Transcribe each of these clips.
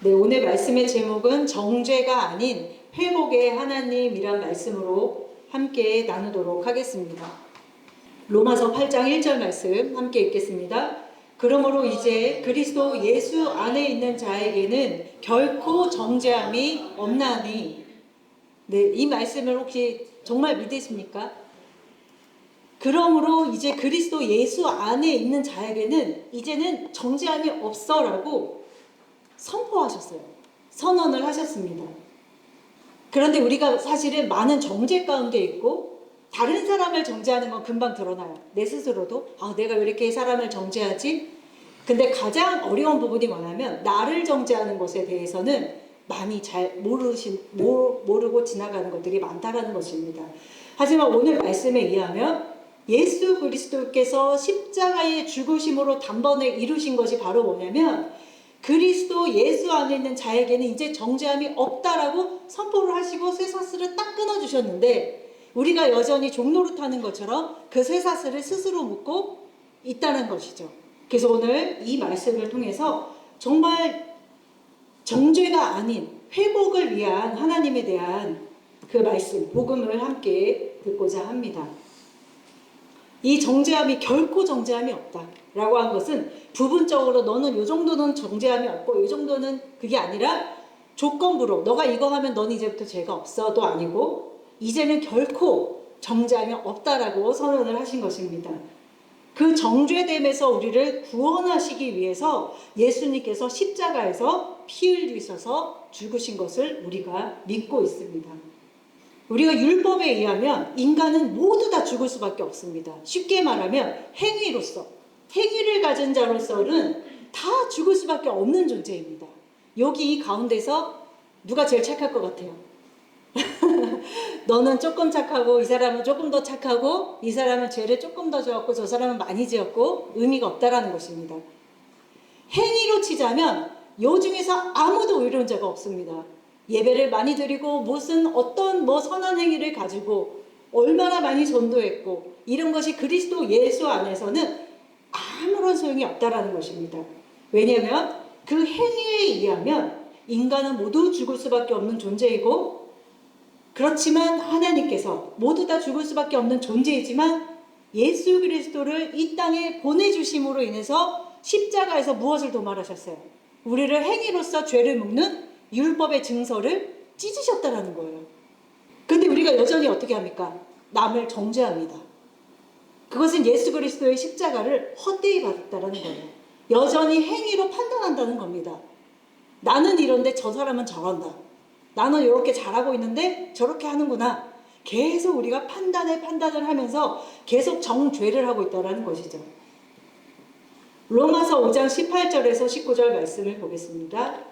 네, 오늘 말씀의 제목은 정죄가 아닌 회복의 하나님이란 말씀으로 함께 나누도록 하겠습니다. 로마서 8장 1절 말씀 함께 읽겠습니다. 그러므로 이제 그리스도 예수 안에 있는 자에게는 결코 정죄함이 없나니. 네, 이 말씀을 혹시 정말 믿으십니까? 그러므로 이제 그리스도 예수 안에 있는 자에게는 이제는 정죄함이 없어라고 선포하셨어요. 선언을 하셨습니다. 그런데 우리가 사실은 많은 정죄 가운데 있고 다른 사람을 정죄하는 건 금방 드러나요. 내 스스로도 내가 왜 이렇게 사람을 정죄하지? 근데 가장 어려운 부분이 뭐냐면 나를 정죄하는 것에 대해서는 많이 잘 모르고 지나가는 것들이 많다라는 것입니다. 하지만 오늘 말씀에 의하면 예수 그리스도께서 십자가의 죽으심으로 단번에 이루신 것이 바로 뭐냐면 그리스도 예수 안에 있는 자에게는 이제 정죄함이 없다라고 선포를 하시고 쇠사슬을 딱 끊어주셨는데 우리가 여전히 종노릇하는 것처럼 그 쇠사슬을 스스로 묶고 있다는 것이죠. 그래서 오늘 이 말씀을 통해서 정말 정죄가 아닌 회복을 위한 하나님에 대한 그 말씀, 복음을 함께 듣고자 합니다. 이 정죄함이 결코 정죄함이 없다라고 한 것은 부분적으로 너는 이 정도는 정죄함이 없고 이 정도는 그게 아니라 조건부로 너가 이거 하면 너는 이제부터 죄가 없어도 아니고 이제는 결코 정죄함이 없다라고 선언을 하신 것입니다. 그 정죄됨에서 우리를 구원하시기 위해서 예수님께서 십자가에서 피 흘리셔서 죽으신 것을 우리가 믿고 있습니다. 우리가 율법에 의하면 인간은 모두 다 죽을 수밖에 없습니다. 쉽게 말하면 행위를 가진 자로서는 다 죽을 수밖에 없는 존재입니다. 여기 이 가운데서 누가 제일 착할 것 같아요? 너는 조금 착하고 이 사람은 조금 더 착하고 이 사람은 죄를 조금 더 지었고 저 사람은 많이 지었고 의미가 없다라는 것입니다. 행위로 치자면 요 중에서 아무도 의로운 자가 없습니다. 예배를 많이 드리고 어떤 선한 행위를 가지고 얼마나 많이 전도했고 이런 것이 그리스도 예수 안에서는 아무런 소용이 없다라는 것입니다. 왜냐하면 그 행위에 의하면 인간은 모두 죽을 수밖에 없는 존재이고 그렇지만 하나님께서 모두 다 죽을 수밖에 없는 존재이지만 예수 그리스도를 이 땅에 보내주심으로 인해서 십자가에서 무엇을 도말하셨어요? 우리를 행위로서 죄를 묻는 율법의 증서를 찢으셨다라는 거예요. 근데 우리가 여전히 어떻게 합니까? 남을 정죄합니다. 그것은 예수 그리스도의 십자가를 헛되이 받았다라는 거예요. 여전히 행위로 판단한다는 겁니다. 나는 이런데 저 사람은 저런다. 나는 이렇게 잘하고 있는데 저렇게 하는구나. 계속 우리가 판단을 하면서 계속 정죄를 하고 있다는 것이죠. 로마서 5장 18절에서 19절 말씀을 보겠습니다.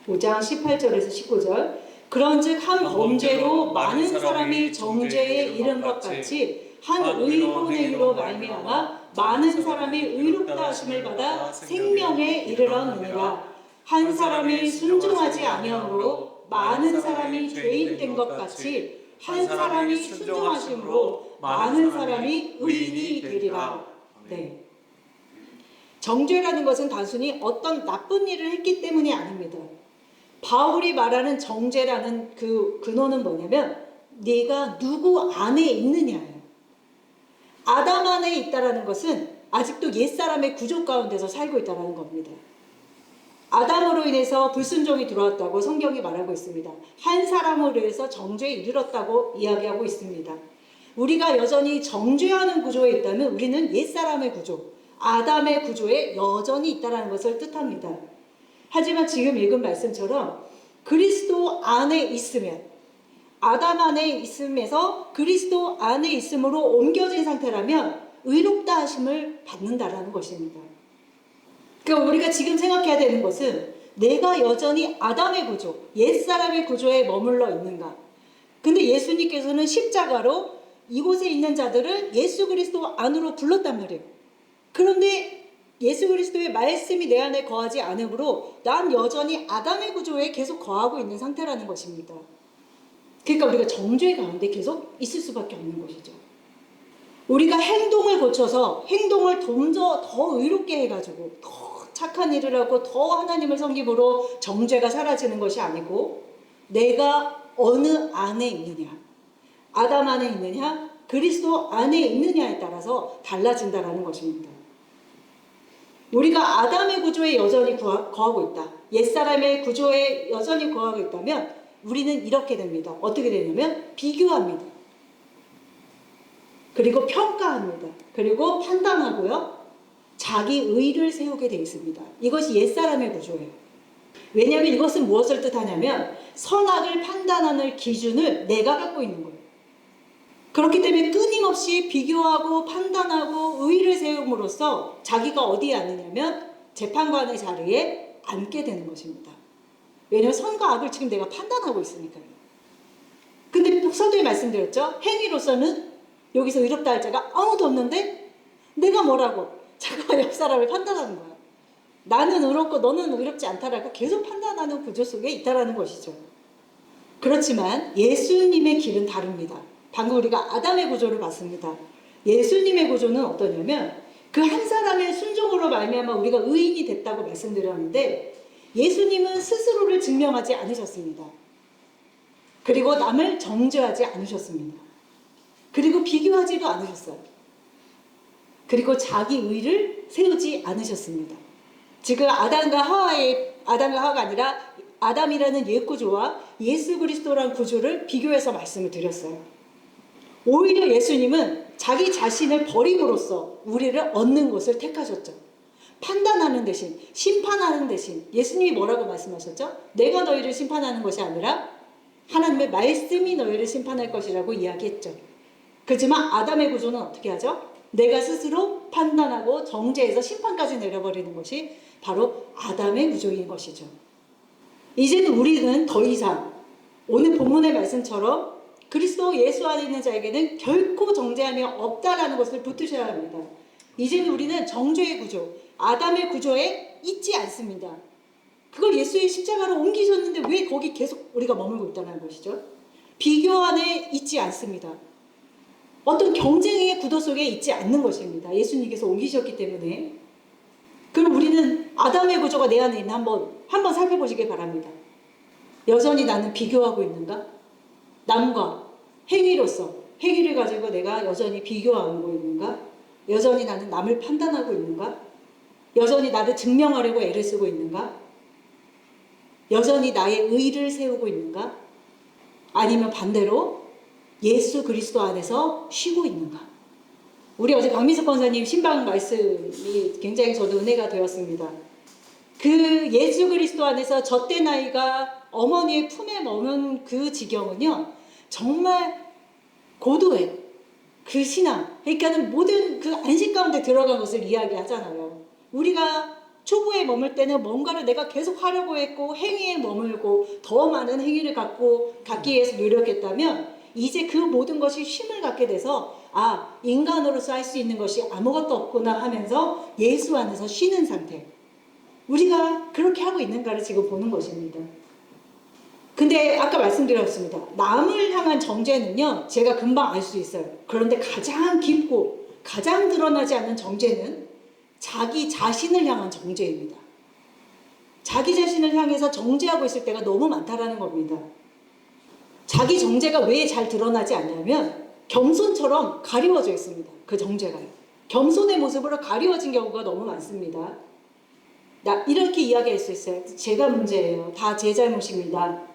5장 18절에서 19절 그런즉 한 범죄로 많은 사람이 정죄에 이른 것 같이 한 의로운 행위로 말미암아 많은 사람이 의롭다 하심을 받아 생명에 이르렀느니라. 한 사람이 순종하지 아니함으로 많은 사람이 죄인 된 것 같이 한 사람이 순종하심으로 많은 사람이 의인이 되리라. 네. 정죄라는 것은 단순히 어떤 나쁜 일을 했기 때문이 아닙니다. 바울이 말하는 정죄라는 그 근원은 뭐냐면 네가 누구 안에 있느냐예요. 아담 안에 있다라는 것은 아직도 옛사람의 구조 가운데서 살고 있다는 겁니다. 아담으로 인해서 불순종이 들어왔다고 성경이 말하고 있습니다. 한 사람으로 인해서 정죄에 이르렀다고 이야기하고 있습니다. 우리가 여전히 정죄하는 구조에 있다면 우리는 옛사람의 구조, 아담의 구조에 여전히 있다는 것을 뜻합니다. 하지만 지금 읽은 말씀처럼 그리스도 안에 있으면 아담 안에 있음에서 그리스도 안에 있음으로 옮겨진 상태라면 의롭다 하심을 받는다라는 것입니다. 그러니까 우리가 지금 생각해야 되는 것은 내가 여전히 아담의 구조, 옛사람의 구조에 머물러 있는가. 근데 예수님께서는 십자가로 이곳에 있는 자들을 예수 그리스도 안으로 불렀단 말이에요. 그런데 예수 그리스도의 말씀이 내 안에 거하지 않으므로 난 여전히 아담의 구조에 계속 거하고 있는 상태라는 것입니다. 그러니까 우리가 정죄 가운데 계속 있을 수밖에 없는 것이죠. 우리가 행동을 고쳐서 행동을 더 의롭게 해가지고 더 착한 일을 하고 더 하나님을 섬김으로 정죄가 사라지는 것이 아니고 내가 어느 안에 있느냐, 아담 안에 있느냐, 그리스도 안에 있느냐에 따라서 달라진다라는 것입니다. 우리가 아담의 구조에 여전히 거하고 있다. 옛사람의 구조에 여전히 거하고 있다면 우리는 이렇게 됩니다. 어떻게 되냐면 비교합니다. 그리고 평가합니다. 그리고 판단하고요. 자기 의를 세우게 되어 있습니다. 이것이 옛사람의 구조예요. 왜냐하면 이것은 무엇을 뜻하냐면 선악을 판단하는 기준을 내가 갖고 있는 거예요. 그렇기 때문에 끊임없이 비교하고 판단하고 의를 세움으로써 자기가 어디에 앉느냐면 재판관의 자리에 앉게 되는 것입니다. 왜냐하면 선과 악을 지금 내가 판단하고 있으니까요. 근데 서두에 말씀드렸죠. 행위로서는 여기서 의롭다 할 자가 아무도 없는데 내가 뭐라고 자기가 옆 사람을 판단하는 거야. 나는 의롭고 너는 의롭지 않다라고 계속 판단하는 구조 속에 있다라는 것이죠. 그렇지만 예수님의 길은 다릅니다. 방금 우리가 아담의 구조를 봤습니다. 예수님의 구조는 어떠냐면 그 한 사람의 순종으로 말미암아 우리가 의인이 됐다고 말씀드렸는데 예수님은 스스로를 증명하지 않으셨습니다. 그리고 남을 정죄하지 않으셨습니다. 그리고 비교하지도 않으셨어요. 그리고 자기 의를 세우지 않으셨습니다. 지금 아담과 하와가 아니라 아담이라는 옛 구조와 예수 그리스도라는 구조를 비교해서 말씀을 드렸어요. 오히려 예수님은 자기 자신을 버림으로써 우리를 얻는 것을 택하셨죠. 판단하는 대신, 심판하는 대신 예수님이 뭐라고 말씀하셨죠? 내가 너희를 심판하는 것이 아니라 하나님의 말씀이 너희를 심판할 것이라고 이야기했죠. 그렇지만 아담의 구조는 어떻게 하죠? 내가 스스로 판단하고 정죄해서 심판까지 내려버리는 것이 바로 아담의 구조인 것이죠. 이제는 우리는 더 이상 오늘 본문의 말씀처럼 그리스도 예수 안에 있는 자에게는 결코 정죄함이 없다라는 것을 붙드셔야 합니다. 이제는 우리는 정죄의 구조, 아담의 구조에 있지 않습니다. 그걸 예수의 십자가로 옮기셨는데 왜 거기 계속 우리가 머물고 있다는 것이죠? 비교 안에 있지 않습니다. 어떤 경쟁의 구도 속에 있지 않는 것입니다. 예수님께서 옮기셨기 때문에. 그럼 우리는 아담의 구조가 내 안에 있나 한번 살펴보시기 바랍니다. 여전히 나는 비교하고 있는가? 남과 행위를 가지고 내가 여전히 비교하고 있는가? 여전히 나는 남을 판단하고 있는가? 여전히 나를 증명하려고 애를 쓰고 있는가? 여전히 나의 의를 세우고 있는가? 아니면 반대로 예수 그리스도 안에서 쉬고 있는가? 우리 어제 박민석 권사님 신방 말씀이 굉장히 저도 은혜가 되었습니다. 그 예수 그리스도 안에서 젖된 아이가 어머니의 품에 머문 그 지경은요, 정말 고도의 그 신앙, 그러니까는 모든 그 안식 가운데 들어간 것을 이야기하잖아요. 우리가 초보에 머물 때는 뭔가를 내가 계속 하려고 했고 행위에 머물고 더 많은 행위를 갖기 위해서 노력했다면 이제 그 모든 것이 쉼을 갖게 돼서 인간으로서 할 수 있는 것이 아무것도 없구나 하면서 예수 안에서 쉬는 상태. 우리가 그렇게 하고 있는가를 지금 보는 것입니다. 근데 아까 말씀드렸습니다. 남을 향한 정죄는요, 제가 금방 알 수 있어요. 그런데 가장 깊고 가장 드러나지 않는 정죄는 자기 자신을 향한 정죄입니다. 자기 자신을 향해서 정죄하고 있을 때가 너무 많다라는 겁니다. 자기 정죄가 왜 잘 드러나지 않냐면 겸손처럼 가리워져 있습니다. 그 정죄가요. 겸손의 모습으로 가리워진 경우가 너무 많습니다. 이렇게 이야기할 수 있어요. 제가 문제예요. 다 제 잘못입니다.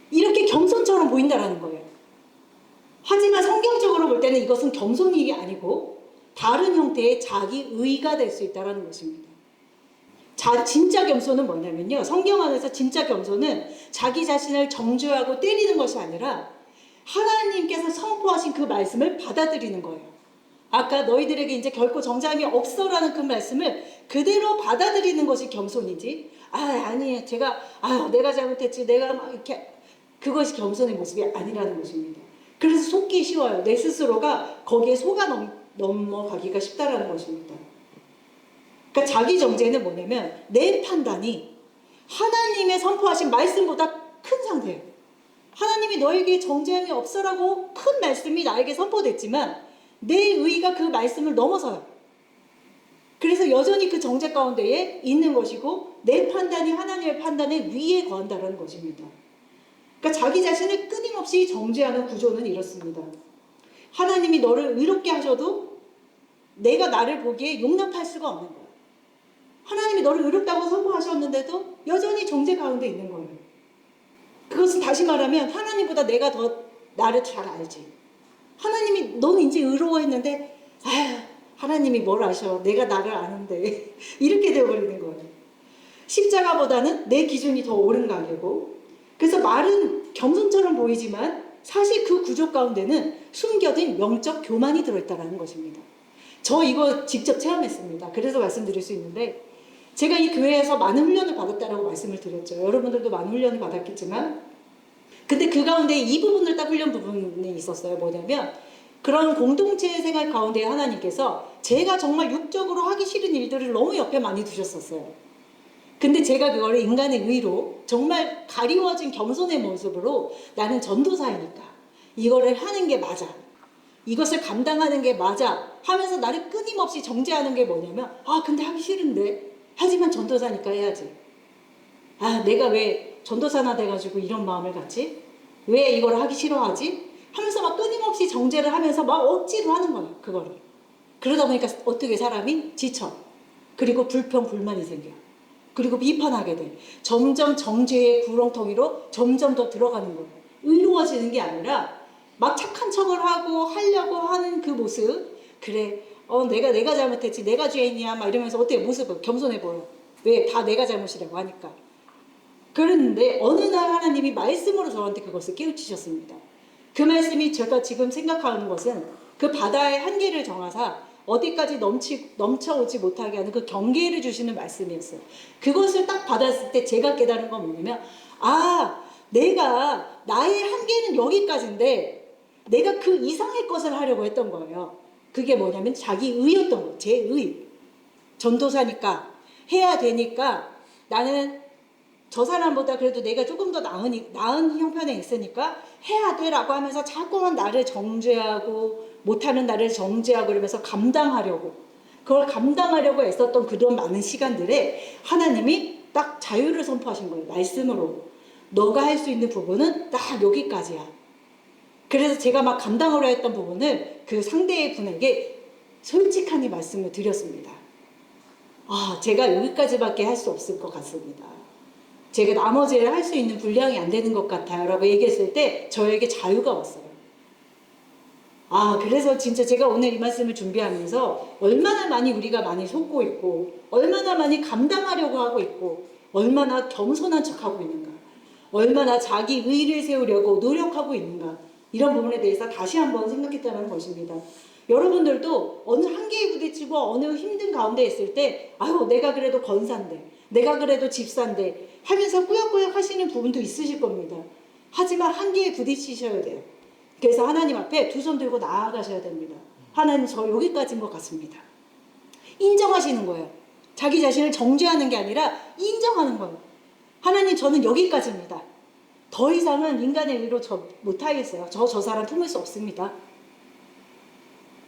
이렇게 겸손처럼 보인다라는 거예요. 하지만 성경적으로 볼 때는 이것은 겸손이 아니고 다른 형태의 자기 의가 될 수 있다는 것입니다. 진짜 겸손은 뭐냐면요. 성경 안에서 진짜 겸손은 자기 자신을 정죄하고 때리는 것이 아니라 하나님께서 선포하신 그 말씀을 받아들이는 거예요. 아까 너희들에게 이제 결코 정죄함이 없어라는 그 말씀을 그대로 받아들이는 것이 겸손이지. 아니에요. 내가 잘못했지. 내가 막 이렇게 그것이 겸손의 모습이 아니라는 것입니다. 그래서 속기 쉬워요. 내 스스로가 거기에 속아 넘어가기가 쉽다라는 것입니다. 그러니까 자기 정죄는 뭐냐면 내 판단이 하나님의 선포하신 말씀보다 큰 상태예요. 하나님이 너에게 정죄함이 없어라고 큰 말씀이 나에게 선포됐지만 내 의가 그 말씀을 넘어서요. 그래서 여전히 그 정죄 가운데에 있는 것이고 내 판단이 하나님의 판단에 위에 거한다는 것입니다. 그러니까 자기 자신을 끊임없이 정죄하는 구조는 이렇습니다. 하나님이 너를 의롭게 하셔도 내가 나를 보기에 용납할 수가 없는 거야. 하나님이 너를 의롭다고 선포하셨는데도 여전히 정죄 가운데 있는 거예요. 그것은 다시 말하면 하나님보다 내가 더 나를 잘 알지. 하나님이 너는 이제 의로워했는데 아휴 하나님이 뭘 아셔. 내가 나를 아는데 이렇게 되어버리는 거예요. 십자가보다는 내 기준이 더 옳은 가게고 그래서 말은 겸손처럼 보이지만 사실 그 구조 가운데는 숨겨진 영적 교만이 들어있다는 것입니다. 저 이거 직접 체험했습니다. 그래서 말씀드릴 수 있는데 제가 이 교회에서 많은 훈련을 받았다고 말씀을 드렸죠. 여러분들도 많은 훈련을 받았겠지만 근데 그 가운데 이 부분을 딱 훈련 부분이 있었어요. 뭐냐면 그런 공동체 생활 가운데 하나님께서 제가 정말 육적으로 하기 싫은 일들을 너무 옆에 많이 두셨었어요. 근데 제가 그거를 인간의 의로 정말 가리워진 겸손의 모습으로 나는 전도사이니까 이거를 하는 게 맞아. 이것을 감당하는 게 맞아 하면서 나를 끊임없이 정죄하는 게 뭐냐면 근데 하기 싫은데 하지만 전도사니까 해야지. 내가 왜 전도사나 돼가지고 이런 마음을 갖지? 왜 이걸 하기 싫어하지? 하면서 막 끊임없이 정죄를 하면서 막 억지로 하는 거야 그거를. 그러다 보니까 어떻게 사람이 지쳐. 그리고 불평 불만이 생겨. 그리고 비판하게 돼. 점점 정죄의 구렁텅이로 점점 더 들어가는 거예요. 의로워지는 게 아니라 막 착한 척을 하고 하려고 하는 그 모습. 그래 내가 잘못했지 내가 죄인이야 막 이러면서 어때요? 모습은 겸손해 보여. 왜? 다 내가 잘못이라고 하니까. 그랬는데 어느 날 하나님이 말씀으로 저한테 그것을 깨우치셨습니다. 그 말씀이 제가 지금 생각하는 것은 그 바다의 한계를 정하사 어디까지 넘쳐오지 못하게 하는 그 경계를 주시는 말씀이었어요. 그것을 딱 받았을 때 제가 깨달은 건 뭐냐면 내가 나의 한계는 여기까지인데 내가 그 이상의 것을 하려고 했던 거예요. 그게 뭐냐면 자기 의였던 거예요. 제 의. 전도사니까 해야 되니까 나는 저 사람보다 그래도 내가 조금 더 나은 형편에 있으니까 해야 돼라고 하면서 자꾸만 나를 정죄하고 못하는 나를 정죄하고 그러면서 그걸 감당하려고 애썼던 그런 많은 시간들에 하나님이 딱 자유를 선포하신 거예요. 말씀으로. 너가 할 수 있는 부분은 딱 여기까지야. 그래서 제가 막 감당하려 했던 부분을 그 상대의 분에게 솔직하게 말씀을 드렸습니다. 제가 여기까지밖에 할 수 없을 것 같습니다. 제가 나머지를 할 수 있는 분량이 안 되는 것 같아요 라고 얘기했을 때 저에게 자유가 왔어요. 그래서 진짜 제가 오늘 이 말씀을 준비하면서 얼마나 많이 우리가 많이 속고 있고 얼마나 많이 감당하려고 하고 있고 얼마나 겸손한 척하고 있는가 얼마나 자기 의를 세우려고 노력하고 있는가 이런 부분에 대해서 다시 한번 생각했다는 것입니다. 여러분들도 어느 한계에 부딪히고 어느 힘든 가운데 있을 때 내가 그래도 권사인데 내가 그래도 집사인데 하면서 꾸역꾸역 하시는 부분도 있으실 겁니다. 하지만 한계에 부딪히셔야 돼요. 그래서 하나님 앞에 두 손 들고 나아가셔야 됩니다. 하나님 저 여기까지인 것 같습니다. 인정하시는 거예요. 자기 자신을 정죄하는 게 아니라 인정하는 거예요. 하나님 저는 여기까지입니다. 더 이상은 인간의 의로 저 못하겠어요. 저 사람 품을 수 없습니다.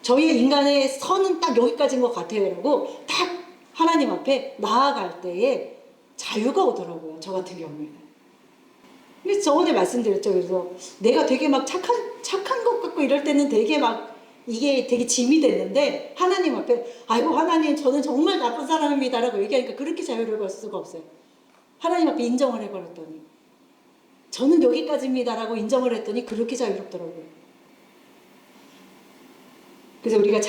저희 인간의 선은 딱 여기까지인 것 같아요 라고 딱 하나님 앞에 나아갈 때에 자유가 오더라고요. 저 같은 경우에는. 근데 저번에 말씀드렸죠. 그래서 내가 되게 막 착한 것 같고 이럴 때는 되게 막 이게 되게 짐이 됐는데 하나님 앞에 하나님 저는 정말 나쁜 사람입니다 라고 얘기하니까 그렇게 자유를 받을 수가 없어요. 하나님 앞에 인정을 해버렸더니 저는 여기까지입니다 라고 인정을 했더니 그렇게 자유롭더라고요. 그래서 우리가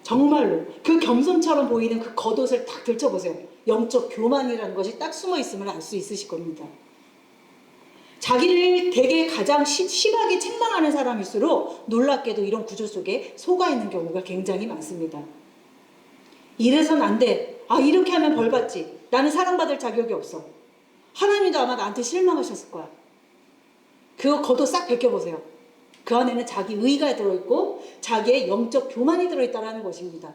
정말로 그 겸손처럼 보이는 그 겉옷을 딱 들춰보세요. 영적 교만이라는 것이 딱 숨어 있음을 알 수 있으실 겁니다. 자기를 되게 가장 심하게 책망하는 사람일수록 놀랍게도 이런 구조 속에 속아 있는 경우가 굉장히 많습니다. 이래선 안 돼. 이렇게 하면 벌 받지. 나는 사랑받을 자격이 없어. 하나님도 아마 나한테 실망하셨을 거야. 그거 겉옷 싹 벗겨보세요. 그 안에는 자기 의가 들어있고 자기의 영적 교만이 들어있다는 것입니다.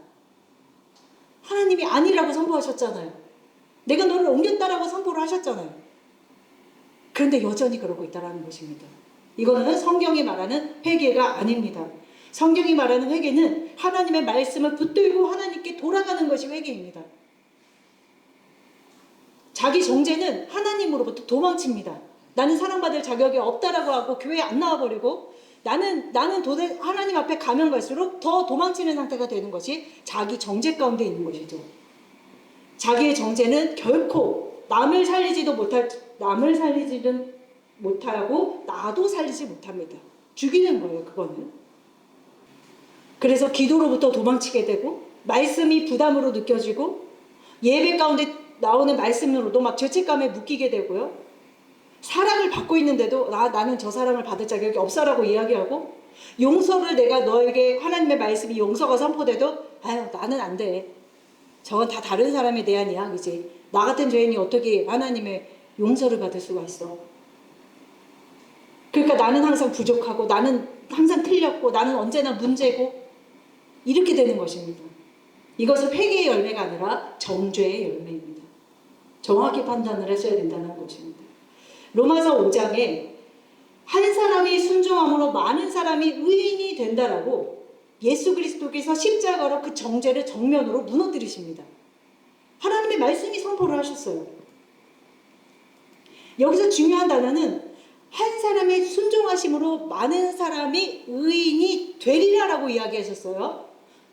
하나님이 아니라고 선포하셨잖아요. 내가 너를 옮겼다라고 선포를 하셨잖아요. 그런데 여전히 그러고 있다는 것입니다. 이거는 성경이 말하는 회개가 아닙니다. 성경이 말하는 회개는 하나님의 말씀을 붙들고 하나님께 돌아가는 것이 회개입니다. 자기 정죄는 하나님으로부터 도망칩니다. 나는 사랑받을 자격이 없다라고 하고 교회에 안 나와버리고 나는 도대체 하나님 앞에 가면 갈수록 더 도망치는 상태가 되는 것이 자기 정죄 가운데 있는 것이죠. 자기의 정죄는 결코 남을 살리지는 못하고 나도 살리지 못합니다. 죽이는 거예요, 그거는. 그래서 기도로부터 도망치게 되고 말씀이 부담으로 느껴지고 예배 가운데 나오는 말씀으로도 막 죄책감에 묶이게 되고요. 사랑을 받고 있는데도 나는 저 사랑을 받을 자격이 없어라고 이야기하고 용서를 내가 너에게 하나님의 말씀이 용서가 선포돼도 아유 나는 안 돼. 저건 다 다른 사람에 대한 이야기지. 나 같은 죄인이 어떻게 하나님의 용서를 받을 수가 있어. 그러니까 나는 항상 부족하고 나는 항상 틀렸고 나는 언제나 문제고 이렇게 되는 것입니다. 이것은 회개의 열매가 아니라 정죄의 열매입니다. 정확히 판단을 하셔야 된다는 것입니다. 로마서 5장에 한 사람이 순종함으로 많은 사람이 의인이 된다라고 예수 그리스도께서 십자가로 그 정죄를 정면으로 무너뜨리십니다. 하나님의 말씀이 선포를 하셨어요. 여기서 중요한 단어는 한 사람의 순종하심으로 많은 사람이 의인이 되리라라고 이야기하셨어요.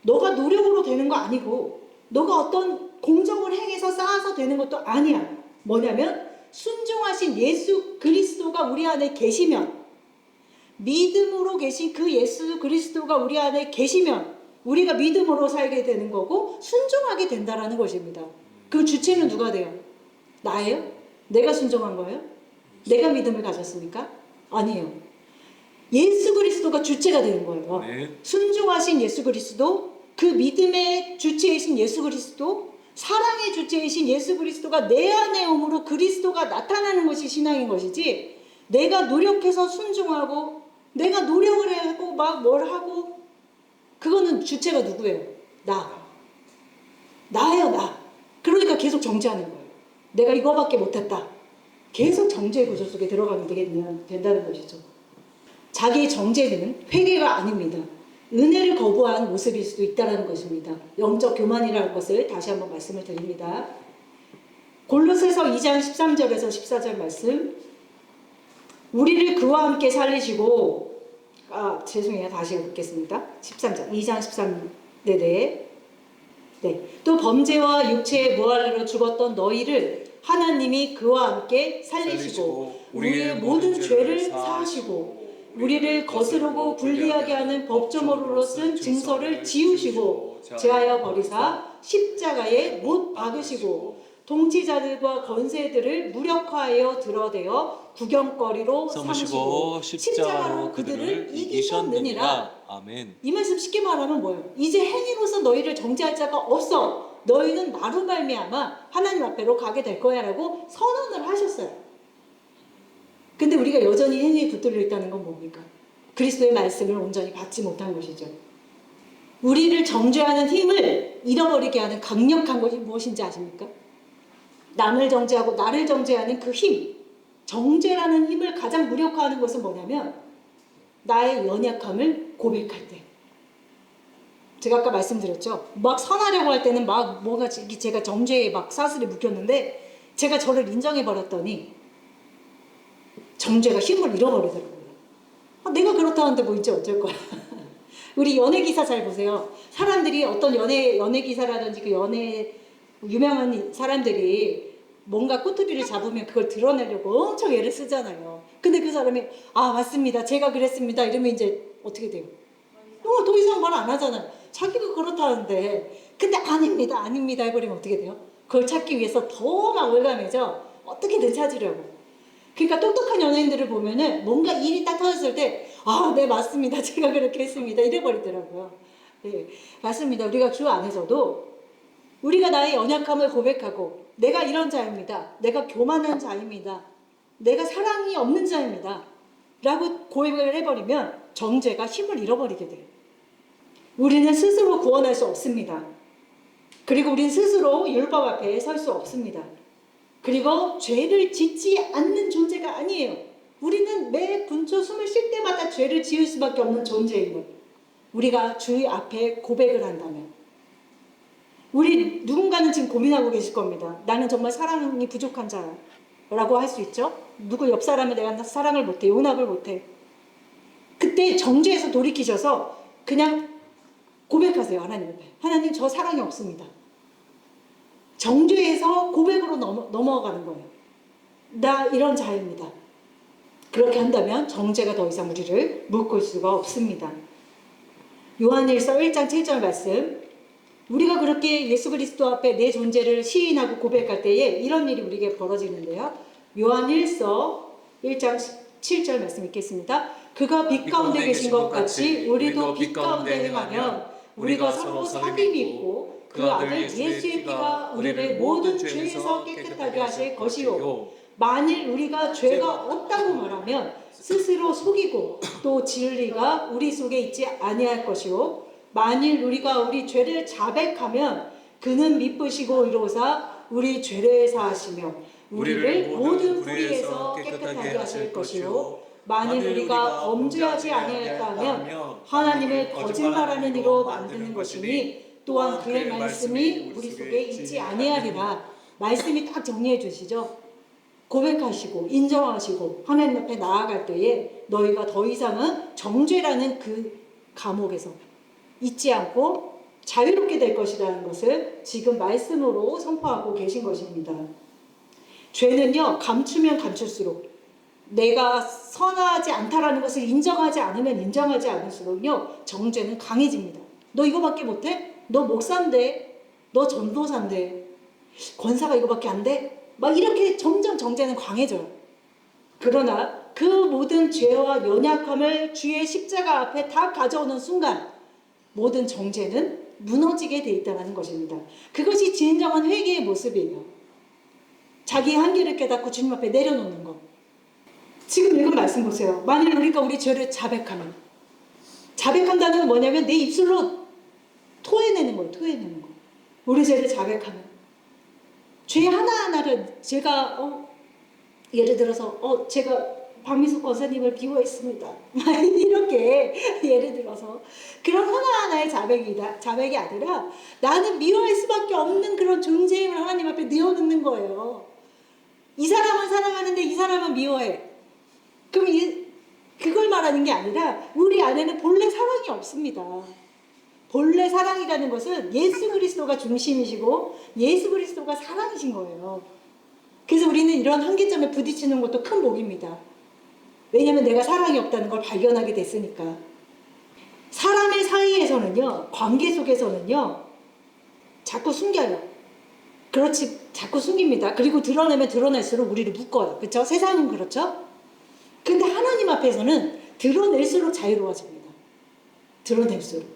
너가 노력으로 되는 거 아니고 너가 어떤 공적을 행해서 쌓아서 되는 것도 아니야. 뭐냐면 순종하신 예수 그리스도가 우리 안에 계시면 믿음으로 계신 그 예수 그리스도가 우리 안에 계시면 우리가 믿음으로 살게 되는 거고 순종하게 된다라는 것입니다. 그 주체는 누가 돼요? 나예요? 내가 순종한 거예요? 내가 믿음을 가졌습니까? 아니에요. 예수 그리스도가 주체가 되는 거예요. 네. 순종하신 예수 그리스도, 그 믿음의 주체이신 예수 그리스도, 사랑의 주체이신 예수 그리스도가 내 안에 오므로 그리스도가 나타나는 것이 신앙인 것이지 내가 노력해서 순종하고 내가 노력을 하고 막 뭘 하고 그거는 주체가 누구예요? 나예요, 나. 그러니까 계속 정죄하는 거예요. 내가 이거밖에 못했다. 계속 정죄의 구조 속에 들어가면 된다는 것이죠. 자기의 정죄는 회개가 아닙니다. 은혜를 거부한 모습일 수도 있다는 것입니다. 영적 교만이라는 것을 다시 한번 말씀을 드립니다. 골로새서 2장 13절에서 14절 말씀. 우리를 그와 함께 살리시고 죄송해요. 다시 읽겠습니다. 13절 2장 13 네네. 네. 또 범죄와 육체의 무할례로 죽었던 너희를 하나님이 그와 함께 살리시고 우리의 모든 죄를 사하시고 우리를 거스르고 불리하게 하는 법조문으로 쓴 증서를 지우시고 제하여 버리사 십자가에 못 박으시고 통치자들과 권세들을 무력화하여 드러내어 구경거리로 삼으시고 십자가로 그들을 이기셨느니라. 아멘. 이 말씀 쉽게 말하면 뭐예요? 이제 행위로서 너희를 정죄할 자가 없어. 너희는 나로 말미암아 하나님 앞에로 가게 될 거야 라고 선언을 하셨어요. 근데 우리가 여전히 행위에 붙들려 있다는 건 뭡니까? 그리스도의 말씀을 온전히 받지 못한 것이죠. 우리를 정죄하는 힘을 잃어버리게 하는 강력한 것이 무엇인지 아십니까? 남을 정죄하고 나를 정죄하는 그 힘, 정죄라는 힘을 가장 무력화하는 것은 뭐냐면 나의 연약함을 고백할 때. 제가 아까 말씀드렸죠. 막 선하려고 할 때는 막 뭔가 제가 정죄에 막 사슬이 묶였는데 제가 저를 인정해버렸더니 정죄가 힘을 잃어버리더라고요. 내가 그렇다는데 뭐 이제 어쩔 거야. 우리 연예 기사 잘 보세요. 사람들이 어떤 연예 기사라든지 그 연예 유명한 사람들이 뭔가 꼬투리를 잡으면 그걸 드러내려고 엄청 애를 쓰잖아요. 근데 그 사람이 맞습니다. 제가 그랬습니다. 이러면 이제 어떻게 돼요? 더 이상 말 안 하잖아요. 자기가 그렇다는데 근데 아닙니다 해버리면 어떻게 돼요? 그걸 찾기 위해서 더 막 올가매져. 어떻게든 찾으려고. 그러니까 똑똑한 연예인들을 보면은 뭔가 일이 딱 터졌을 때 네 맞습니다. 제가 그렇게 했습니다. 이래버리더라고요. 네, 맞습니다. 우리가 주 안에서도 우리가 나의 연약함을 고백하고 내가 이런 자입니다. 내가 교만한 자입니다. 내가 사랑이 없는 자입니다. 라고 고백을 해버리면 정죄가 힘을 잃어버리게 돼요. 우리는 스스로 구원할 수 없습니다. 그리고 우리는 스스로 율법 앞에 설 수 없습니다. 그리고 죄를 짓지 않는 존재가 아니에요. 우리는 매 분초 숨을 쉴 때마다 죄를 지을 수밖에 없는 존재인 거예요. 우리가 주의 앞에 고백을 한다면, 우리 누군가는 지금 고민하고 계실 겁니다. 나는 정말 사랑이 부족한 자라고 할 수 있죠. 누구 옆 사람을 내가 사랑을 못해, 용납을 못해. 그때 정죄에서 돌이키셔서 그냥 고백하세요. 하나님 앞에. 하나님, 저 사랑이 없습니다. 정죄에서 고백으로 넘어가는 거예요. 나 이런 자입니다. 그렇게 한다면 정죄가 더 이상 우리를 묶을 수가 없습니다. 요한일서 1장 7절 말씀, 우리가 그렇게 예수 그리스도 앞에 내 존재를 시인하고 고백할 때에 이런 일이 우리에게 벌어지는데요. 요한일서 1장 7절 말씀 읽겠습니다. 그가 빛 가운데 계신 것 같이 우리도 빛 가운데 행하면 우리가 서로 사귐이 있고 그 아들 예수의 피가 우리를 모든 죄에서 깨끗하게 하실 것이요, 만일 우리가 죄가 없다고 말하면 스스로 속이고 또 진리가 우리 속에 있지 아니할 것이요, 만일 우리가 우리 죄를 자백하면 그는 미쁘시고 의로우사 우리 죄를 사하시며 우리를 모든 불의에서 깨끗하게 하실 것이요, 만일 우리가 범죄하지 아니하였다면 하나님을 거짓말하는 이로 만드는 것이니 또한 그의 말씀이 우리 속에 있지 아니하리라. 말씀이 딱 정리해 주시죠. 고백하시고 인정하시고 하나님 앞에 나아갈 때에 너희가 더 이상은 정죄라는 그 감옥에서 잊지 않고 자유롭게 될 것이라는 것을 지금 말씀으로 선포하고 계신 것입니다. 죄는요, 감추면 감출수록, 내가 선하지 않다라는 것을 인정하지 않으면 인정하지 않을수록요, 정죄는 강해집니다. 너 이거밖에 못해? 너 목사인데? 너 전도사인데? 권사가 이거밖에 안 돼? 막 이렇게 점점 정죄는 강해져요. 그러나 그 모든 죄와 연약함을 주의 십자가 앞에 다 가져오는 순간 모든 정죄는 무너지게 돼 있다는 것입니다. 그것이 진정한 회개의 모습이에요. 자기의 한계를 깨닫고 주님 앞에 내려놓는 것. 지금 읽은 말씀 보세요. 만일 우리가 우리 죄를 자백하면, 자백한다는 건 뭐냐면 내 입술로 토해내는 거예요. 토해내는 거. 우리 죄를 자백하면 죄 하나하나를 제가 예를 들어서 제가 박미숙 권사님을 비호했습니다. 이렇게 예를 들어서 그런 하나하나의 자백이 아니라 나는 미워할 수밖에 없는 그런 존재임을 하나님 앞에 내어놓는 거예요. 이 사람은 사랑하는데 이 사람은 미워해. 그럼 그걸 말하는 게 아니라 우리 안에는 본래 사랑이 없습니다. 본래 사랑이라는 것은 예수 그리스도가 중심이시고 예수 그리스도가 사랑이신 거예요. 그래서 우리는 이런 한계점에 부딪히는 것도 큰 복입니다. 왜냐하면 내가 사랑이 없다는 걸 발견하게 됐으니까. 사람의 사이에서는요, 관계 속에서는요, 자꾸 숨겨요. 그렇지, 자꾸 숨깁니다. 그리고 드러내면 드러낼수록 우리를 묶어요. 그렇죠? 세상은 그렇죠? 근데 하나님 앞에서는 드러낼수록 자유로워집니다. 드러낼수록.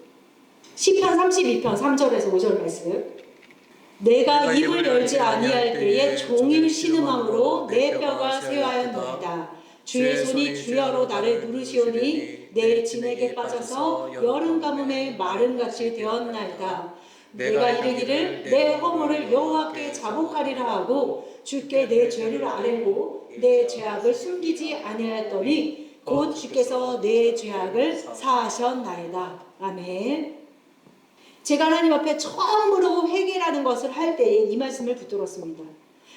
시편 32편 3절에서 5절 말씀. 내가 입을 열지 아니할 때에 종일 신음함으로 내 뼈가 쇠하였나이다. 주의 손이 주여로 나를 누르시오니 내 진액에 빠져서 여름 가뭄에 마름같이 되었나이다. 내가 이르기를 내 허물을 여호와께 자복하리라 하고 주께 내 죄를 아뢰고 내 죄악을 숨기지 아니하였더니 곧 주께서 내 죄악을 사하셨나이다. 아멘. 제가 하나님 앞에 처음으로 회개라는 것을 할 때에 이 말씀을 붙들었습니다.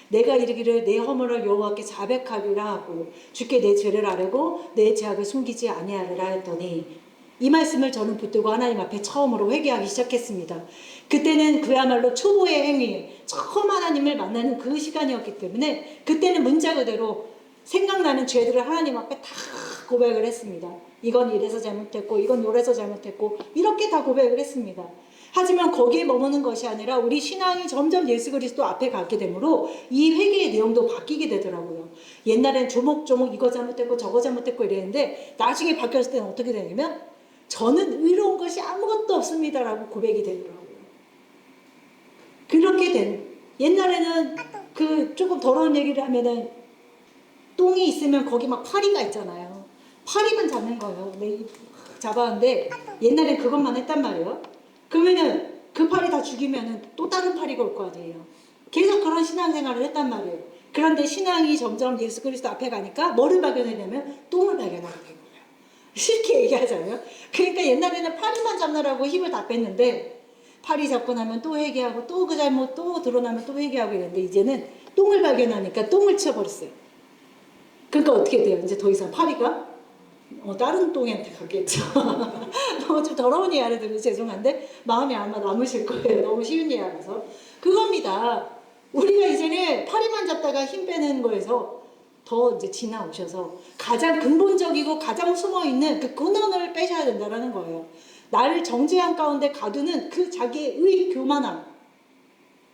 내가 이르기를 내 허물을 여호와께 자백하리라 하고 주께 내 죄를 아뢰고 내 죄악을 숨기지 아니하리라 했더니 이 말씀을 저는 붙들고 하나님 앞에 처음으로 회개하기 시작했습니다. 그때는 그야말로 초보의 행위, 처음 하나님을 만나는 그 시간이었기 때문에 그때는 문자 그대로 생각나는 죄들을 하나님 앞에 다 고백을 했습니다. 이건 이래서 잘못했고 이건 요래서 잘못했고 이렇게 다 고백을 했습니다. 하지만 거기에 머무는 것이 아니라 우리 신앙이 점점 예수 그리스도 앞에 가게 되므로 이 회개의 내용도 바뀌게 되더라고요. 옛날엔 조목조목 이거 잘못했고 저거 잘못했고 이랬는데 나중에 바뀌었을 때는 어떻게 되냐면 저는 의로운 것이 아무것도 없습니다라고 고백이 되더라고요. 그렇게 된, 옛날에는 그 조금 더러운 얘기를 하면은 똥이 있으면 거기 막 파리가 있잖아요. 파리만 잡는 거예요. 잡았는데 옛날엔 그것만 했단 말이에요. 그러면은 그 파리 다 죽이면은 또 다른 파리가 올 거 아니에요. 계속 그런 신앙생활을 했단 말이에요. 그런데 신앙이 점점 예수 그리스도 앞에 가니까 뭐를 발견했냐면 똥을 발견하게 된 거예요. 쉽게 얘기하자면. 그러니까 옛날에는 파리만 잡느라고 힘을 다 뺐는데 파리 잡고 나면 또 회개하고 또 그 잘못 또 드러나면 또 회개하고 이랬는데 이제는 똥을 발견하니까 똥을 치워버렸어요. 그러니까 어떻게 돼요? 이제 더 이상 파리가 다른 똥한테 가겠죠. 너무 좀 더러운 예화를 들어서 죄송한데 마음에 아마 남으실 거예요. 너무 쉬운 예화라서. 그겁니다. 우리가 이제는 파리만 잡다가 힘 빼는 거에서 더 이제 지나오셔서 가장 근본적이고 가장 숨어있는 그 근원을 빼셔야 된다는 거예요. 나를 정죄한 가운데 가두는 그 자기의 의 교만함,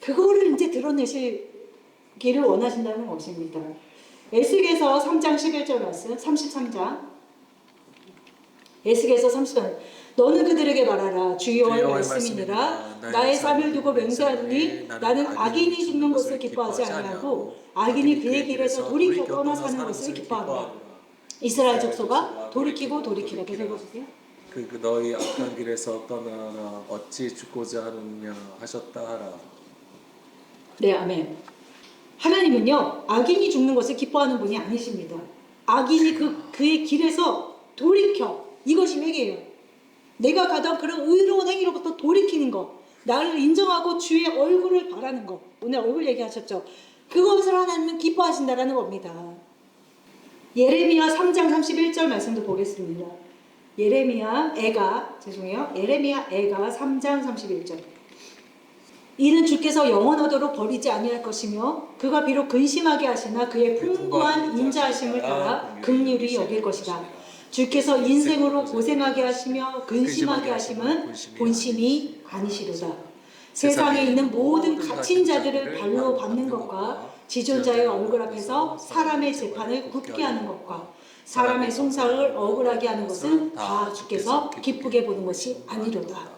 그거를 이제 드러내시기를 원하신다는 것입니다. 에스겔서 3장 11절 말씀, 33장. 에스겔서 33장. 너는 그들에게 말하라. 주여의 말씀이니라. 나의 쌈을 두고 맹세하노니 나는 악인이 죽는 것을 기뻐하지 아니하고 악인이 그의 길에서 돌이켜 떠나 사는 것을 기뻐하노라. 이스라엘 족속아 돌이키고 돌이키라. 계속 읽어주세요. 그 너희 악한 길에서 떠나라. 어찌 죽고자 하느냐 하셨다 하라. 네, 아멘. 하나님은요, 악인이 죽는 것을 기뻐하는 분이 아니십니다. 악인이 그의 길에서 돌이켜. 이것이 회개예요. 내가 가던 그런 의로운 행위로부터 돌이키는 것. 나를 인정하고 주의 얼굴을 바라는 것. 오늘 얼굴 얘기하셨죠. 그것을 하나님은 기뻐하신다라는 겁니다. 예레미야 3장 31절 말씀도 보겠습니다. 예레미야 애가 3장 31절. 이는 주께서 영원하도록 버리지 아니할 것이며 그가 비록 근심하게 하시나 그의 풍부한 인자하심을 따라 긍휼히 여길 것이다. 주께서 인생으로 고생하게 하시며 근심하게 하심은 본심이 아니시로다. 세상에 있는 모든 갇힌 자들을 발로 밟는 것과 지존자의 얼굴 앞에서 사람의 재판을 굳게 하는 것과 사람의 송사를 억울하게 하는 것은 다 주께서 기쁘게 보는 것이 아니로다.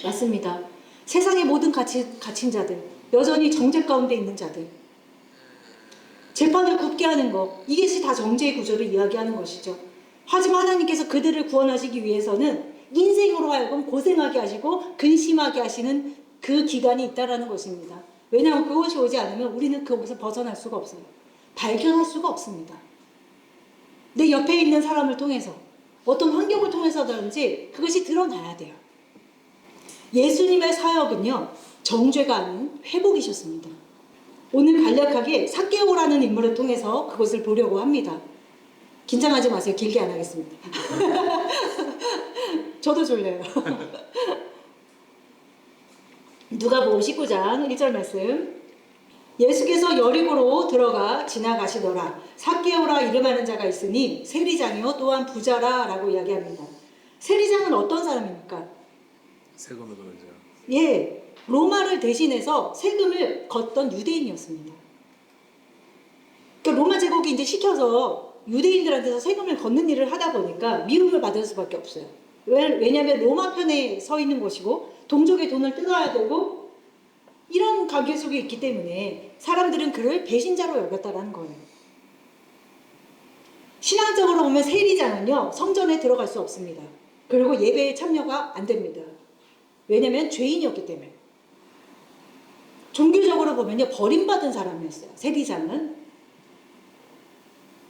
맞습니다. 세상의 모든 갇힌 자들, 여전히 정죄 가운데 있는 자들, 재판을 굳게 하는 것, 이것이 다 정죄의 구조를 이야기하는 것이죠. 하지만 하나님께서 그들을 구원하시기 위해서는 인생으로 하여금 고생하게 하시고 근심하게 하시는 그 기간이 있다는 것입니다. 왜냐하면 그것이 오지 않으면 우리는 거기서 벗어날 수가 없어요. 발견할 수가 없습니다. 내 옆에 있는 사람을 통해서 어떤 환경을 통해서든지 그것이 드러나야 돼요. 예수님의 사역은요, 정죄가 아닌 회복이셨습니다. 오늘 간략하게 삭개오라는 인물을 통해서 그것을 보려고 합니다. 긴장하지 마세요. 길게 안 하겠습니다. 저도 졸려요. 누가복음 19장 1절 말씀. 예수께서 여리고로 들어가 지나가시더라. 삭개오라 이름하는 자가 있으니 세리장이요 또한 부자라 라고 이야기합니다. 세리장은 어떤 사람입니까? 세금을 거는 자. 예, 로마를 대신해서 세금을 걷던 유대인이었습니다. 그러니까 로마 제국이 이제 시켜서 유대인들한테서 세금을 걷는 일을 하다 보니까 미움을 받을 수밖에 없어요. 왜냐하면 로마 편에 서 있는 것이고 동족의 돈을 뜯어야 되고 이런 관계 속에 있기 때문에 사람들은 그를 배신자로 여겼다라는 거예요. 신앙적으로 보면 세리장은요, 성전에 들어갈 수 없습니다. 그리고 예배에 참여가 안 됩니다. 왜냐하면 죄인이었기 때문에. 종교적으로 보면요, 버림받은 사람이었어요. 세리장은.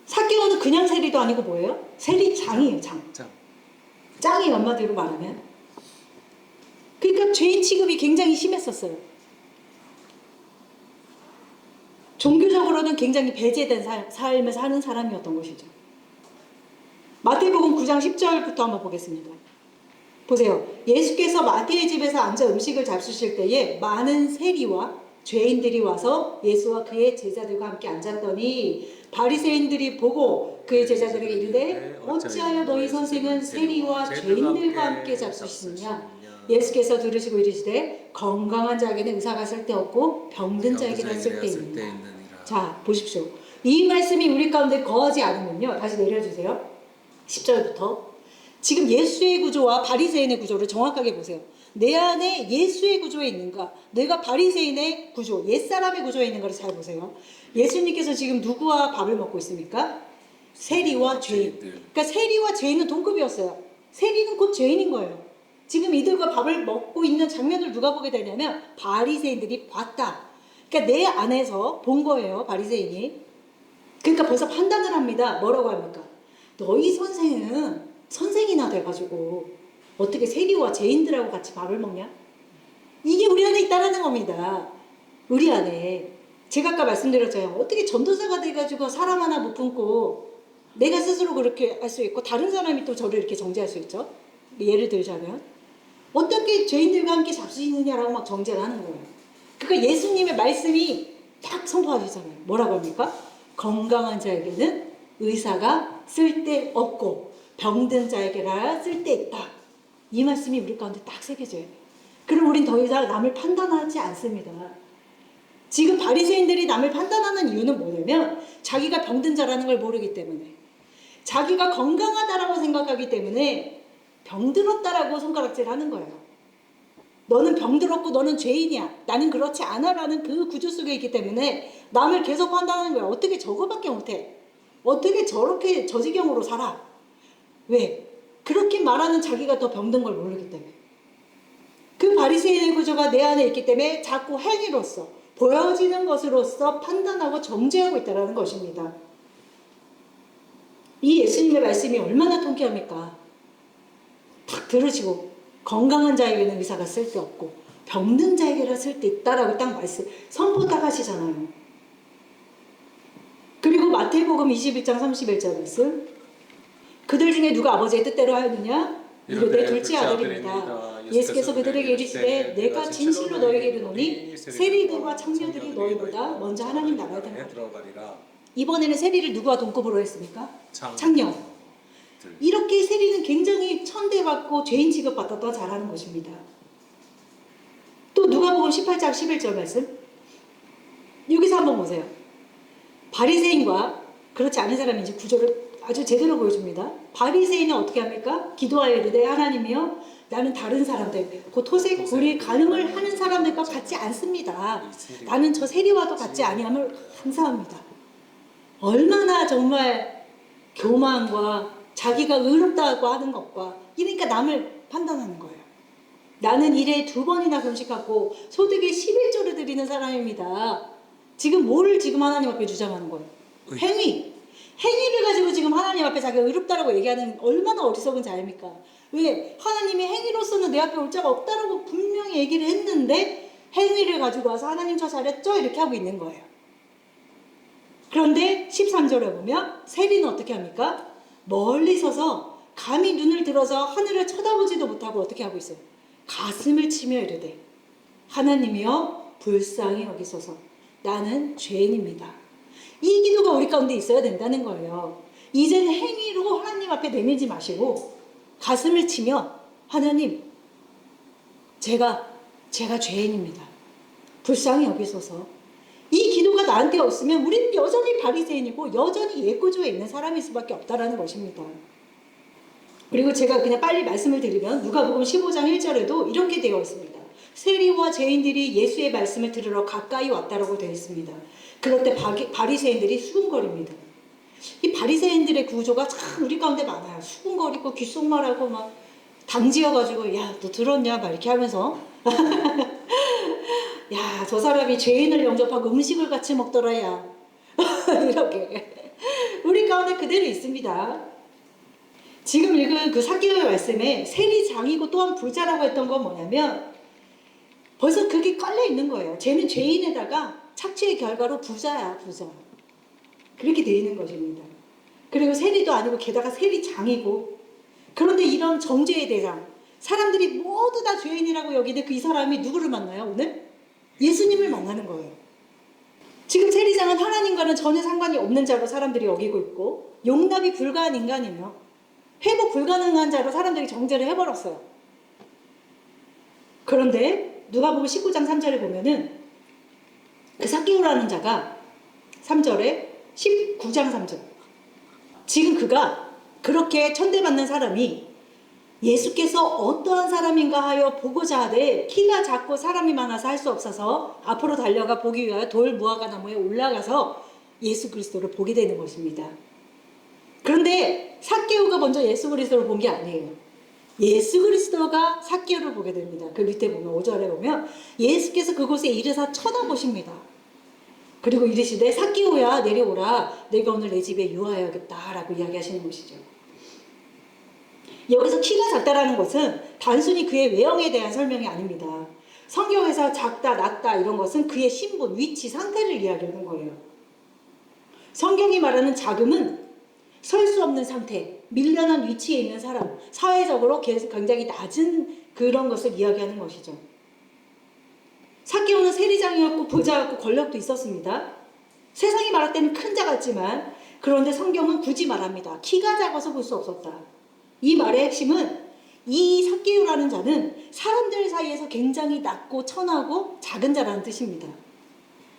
삭개오는 그냥 세리도 아니고 뭐예요? 세리장이에요. 짱이 한마디로 말하면. 그러니까 죄인 취급이 굉장히 심했었어요. 종교적으로는 굉장히 배제된 삶을 사는 사람이었던 것이죠. 마태복음 9장 10절부터 한번 보겠습니다. 보세요. 예수께서 마태의 집에서 앉아 음식을 잡수실 때에 많은 세리와 죄인들이 와서 예수와 그의 제자들과 함께 앉았더니 바리새인들이 보고 그의 제자들에게 이르되 어찌하여 너희 선생은 세리와 죄인들과 함께 잡수시느냐. 예수께서 들으시고 이르시되 건강한 자에게는 의사가 쓸데없고 병든 자에게는 쓸데있느니라. 자, 보십시오. 이 말씀이 우리 가운데 거하지 않으면요, 다시 내려주세요. 10절부터. 지금 예수의 구조와 바리새인의 구조를 정확하게 보세요. 내 안에 예수의 구조에 있는가, 내가 바리새인의 구조, 옛사람의 구조에 있는가를 잘 보세요. 예수님께서 지금 누구와 밥을 먹고 있습니까? 세리와 죄인. 그러니까 세리와 죄인은 동급이었어요. 세리는 곧 죄인인 거예요. 지금 이들과 밥을 먹고 있는 장면을 누가 보게 되냐면 바리새인들이 봤다. 그러니까 내 안에서 본 거예요, 바리새인이. 그러니까 벌써 판단을 합니다. 뭐라고 합니까? 너희 선생은 선생이나 돼가지고 어떻게 세리와 죄인들하고 같이 밥을 먹냐? 이게 우리 안에 있다라는 겁니다. 우리 안에. 제가 아까 말씀드렸잖아요. 어떻게 전도사가 돼가지고 사람 하나 못 품고 내가 스스로 그렇게 할 수 있고 다른 사람이 또 저를 이렇게 정죄할 수 있죠? 예를 들자면 어떻게 죄인들과 함께 잡수시느냐라고 막 정죄를 하는 거예요. 그러니까 예수님의 말씀이 딱 선포하시잖아요. 뭐라고 합니까? 건강한 자에게는 의사가 쓸데없고 병든 자에게라 쓸데있다. 이 말씀이 우리 가운데 딱 새겨져요. 그럼 우린 더 이상 남을 판단하지 않습니다. 지금 바리새인들이 남을 판단하는 이유는 뭐냐면 자기가 병든 자라는 걸 모르기 때문에, 자기가 건강하다라고 생각하기 때문에 병들었다라고 손가락질 하는 거예요. 너는 병들었고 너는 죄인이야. 나는 그렇지 않아라는 그 구조 속에 있기 때문에 남을 계속 판단하는 거야. 어떻게 저거밖에 못해? 어떻게 저렇게 저지경으로 살아? 왜? 그렇게 말하는 자기가 더 병든 걸 모르기 때문에. 그 바리새인의 구조가 내 안에 있기 때문에 자꾸 행위로서 보여지는 것으로서 판단하고 정죄하고 있다는 것입니다. 이 예수님의 말씀이 얼마나 통쾌합니까? 딱 들으시고 건강한 자에게는 의사가 쓸데없고 병든 자에게는 쓸데있다라고 딱 말씀 선포 딱 하시잖아요. 그리고 마태복음 21장 31절 말씀, 그들 중에 누가 아버지의 뜻대로 하였느냐? 이르되 둘째 아들입니다. 예수께서 그들에게 이르시되 내가 진실로 너에게 이르노니 세리들과 창녀들이 너희보다 먼저 하나님 나라에 들어가리라. 이번에는 세리를 누가 동급으로 했습니까? 창녀. 이렇게 세리는 굉장히 천대받고 죄인 취급받았던 자라는 것입니다. 또 누가복음 18장 11절 말씀, 여기서 한번 보세요. 바리새인과 그렇지 않은 사람이 이제 구조를 아주 제대로 보여줍니다. 바리새인은 어떻게 합니까? 기도하여 이르되 하나님이여 나는 다른 사람들, 곧 토색, 불의, 간음을 하는 사람들과 같지 않습니다. 나는 저 세리와도 같지 아니함을 감사합니다. 얼마나 정말 교만과 자기가 의롭다고 하는 것과, 그러니까 남을 판단하는 거예요. 나는 일에 2번이나 금식하고 소득의 11조를 드리는 사람입니다. 지금 뭐를 지금 하나님 앞에 주장하는 거예요? 행위를 가지고 지금 하나님 앞에 자기가 의롭다라고 얘기하는 얼마나 어리석은 자입니까? 왜? 하나님이 행위로서는 내 앞에 올 자가 없다라고 분명히 얘기를 했는데 행위를 가지고 와서 하나님 저 잘했죠? 이렇게 하고 있는 거예요. 그런데 13절에 보면 세리는 어떻게 합니까? 멀리 서서 감히 눈을 들어서 하늘을 쳐다보지도 못하고 어떻게 하고 있어요? 가슴을 치며 이르되 하나님이여 불쌍히 여기소서 나는 죄인입니다. 이 기도가 우리 가운데 있어야 된다는 거예요. 이제는 행위로 하나님 앞에 내밀지 마시고 가슴을 치며 하나님 제가 죄인입니다. 불쌍히 여기소서. 이 기도가 나한테 없으면 우리는 여전히 바리새인이고 여전히 옛구조에 있는 사람일 수밖에 없다라는 것입니다. 그리고 제가 그냥 빨리 말씀을 드리면 누가복음 15장 1절에도 이렇게 되어 있습니다. 세리와 죄인들이 예수의 말씀을 들으러 가까이 왔다라고 되어 있습니다. 그럴 때 바리새인들이 수군거립니다. 이 바리새인들의 구조가 참 우리 가운데 많아요. 수군거리고 귓속말하고 막 당지어가지고 야 너 들었냐 막 이렇게 하면서 야 저 사람이 죄인을 영접하고 음식을 같이 먹더라 야 이렇게 우리 가운데 그대로 있습니다. 지금 읽은 그 삭개오의 말씀에 세리장이고 또한 부자라고 했던 건 뭐냐면 벌써 그게 깔려 있는 거예요. 쟤는 죄인에다가 착취의 결과로 부자야 부자. 그렇게 돼 있는 것입니다. 그리고 세리도 아니고 게다가 세리장이고, 그런데 이런 정죄의 대상, 사람들이 모두 다 죄인이라고 여기는데 그 이 사람이 누구를 만나요 오늘? 예수님을 만나는 거예요. 지금 세리장은 하나님과는 전혀 상관이 없는 자로 사람들이 여기고 있고 용납이 불가한 인간이며 회복 불가능한 자로 사람들이 정죄를 해버렸어요. 그런데 누가복음 19장 3절에 보면은 그 삭개오라는 자가 3절에 19장 3절 지금 그가 그렇게 천대받는 사람이 예수께서 어떠한 사람인가 하여 보고자 하되 키가 작고 사람이 많아서 할 수 없어서 앞으로 달려가 보기 위하여 돌 무화과 나무에 올라가서 예수 그리스도를 보게 되는 것입니다. 그런데 삭개오가 먼저 예수 그리스도를 본 게 아니에요. 예수 그리스도가 삭개오를 보게 됩니다. 그 밑에 보면 5절에 보면 예수께서 그곳에 이르사 쳐다보십니다. 그리고 이르시되 삭개오야 내려오라 내가 오늘 내 집에 유하여야겠다라고 이야기하시는 것이죠. 여기서 키가 작다라는 것은 단순히 그의 외형에 대한 설명이 아닙니다. 성경에서 작다, 낮다 이런 것은 그의 신분, 위치, 상태를 이야기하는 거예요. 성경이 말하는 작음은 설 수 없는 상태, 밀려난 위치에 있는 사람, 사회적으로 굉장히 낮은 그런 것을 이야기하는 것이죠. 삭개오는 세리장이었고 부자였고 권력도 있었습니다. 세상이 말할 때는 큰 자 같지만 그런데 성경은 굳이 말합니다. 키가 작아서 볼 수 없었다. 이 말의 핵심은 이 삭개오라는 자는 사람들 사이에서 굉장히 낮고 천하고 작은 자라는 뜻입니다.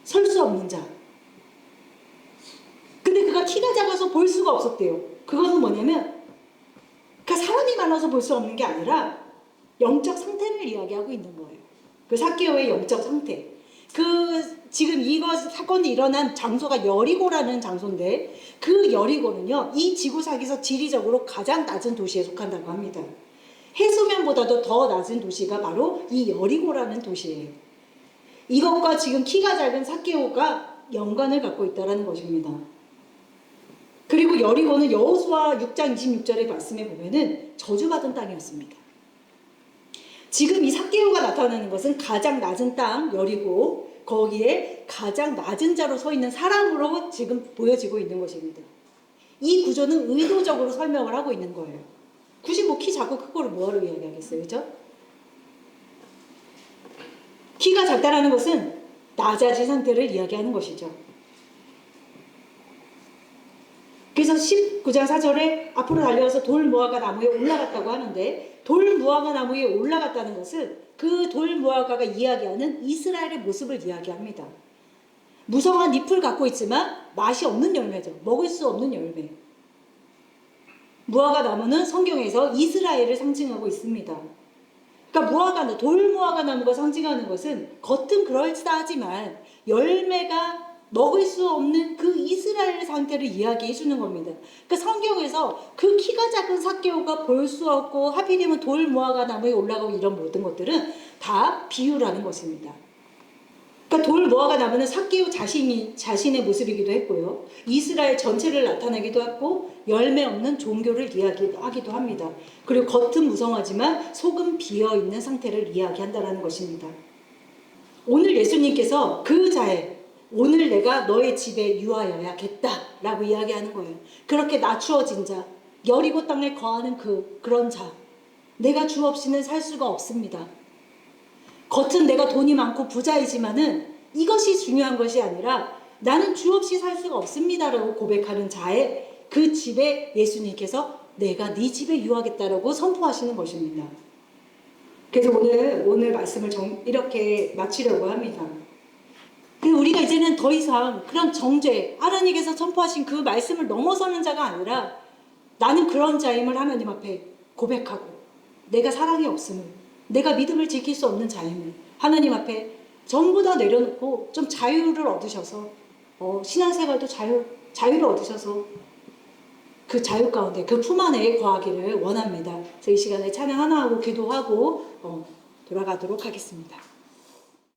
설 수 없는 자. 근데 그가 키가 작아서 볼 수가 없었대요. 그것은 뭐냐면 그러니까 사람이 많아서 볼 수 없는 게 아니라 영적 상태를 이야기하고 있는 거예요. 그 삭개오의 영적 상태. 지금 이거 사건이 일어난 장소가 여리고라는 장소인데 그 여리고는요 이 지구상에서 지리적으로 가장 낮은 도시에 속한다고 합니다. 해수면보다도 더 낮은 도시가 바로 이 여리고라는 도시예요. 이것과 지금 키가 작은 삭개오가 연관을 갖고 있다는 것입니다. 그리고 여리고는 여호수아 6장 26절의 말씀에 보면은 저주받은 땅이었습니다. 지금 이 삭개오가 나타나는 것은 가장 낮은 땅 여리고 거기에 가장 낮은 자로 서 있는 사람으로 지금 보여지고 있는 것입니다. 이 구조는 의도적으로 설명을 하고 있는 거예요. 굳이 뭐 키 작고 크고를 뭐하러 이야기하겠어요, 그죠? 키가 작다라는 것은 낮아진 상태를 이야기하는 것이죠. 그래서 19장 4절에 앞으로 달려와서 돌 무화과 나무에 올라갔다고 하는데 돌 무화과 나무에 올라갔다는 것은 그 돌 무화과가 이야기하는 이스라엘의 모습을 이야기합니다. 무성한 잎을 갖고 있지만 맛이 없는 열매죠. 먹을 수 없는 열매. 무화과 나무는 성경에서 이스라엘을 상징하고 있습니다. 그러니까 돌 무화과 나무가 상징하는 것은 겉은 그럴싸하지만 열매가 먹을 수 없는 그 이스라엘 상태를 이야기해 주는 겁니다. 그러니까 성경에서 그 키가 작은 삭개오가 볼 수 없고 하필이면 돌 무화과 나무에 올라가고 이런 모든 것들은 다 비유라는 것입니다. 그러니까 돌 무화과 나무는 삭개오 자신의 모습이기도 했고요. 이스라엘 전체를 나타내기도 하고 열매 없는 종교를 이야기하기도 합니다. 그리고 겉은 무성하지만 속은 비어있는 상태를 이야기한다는 것입니다. 오늘 예수님께서 그 자에 오늘 내가 너의 집에 유하여야겠다 라고 이야기하는 거예요. 그렇게 낮추어진 자, 여리고 땅에 거하는 그런 자, 내가 주 없이는 살 수가 없습니다. 겉은 내가 돈이 많고 부자이지만은 이것이 중요한 것이 아니라 나는 주 없이 살 수가 없습니다 라고 고백하는 자의 그 집에 예수님께서 내가 네 집에 유하겠다라고 선포하시는 것입니다. 그래서 오늘 말씀을 이렇게 마치려고 합니다. 우리가 이제는 더 이상 그런 정죄, 하나님께서 선포하신 그 말씀을 넘어서는 자가 아니라 나는 그런 자임을 하나님 앞에 고백하고 내가 사랑이 없음을, 내가 믿음을 지킬 수 없는 자임을 하나님 앞에 전부 다 내려놓고 좀 자유를 얻으셔서 신앙생활도 자유를 얻으셔서 그 자유 가운데 그 품 안에 거하기를 원합니다. 그래서 이 시간에 찬양 하나 하고 기도하고 돌아가도록 하겠습니다.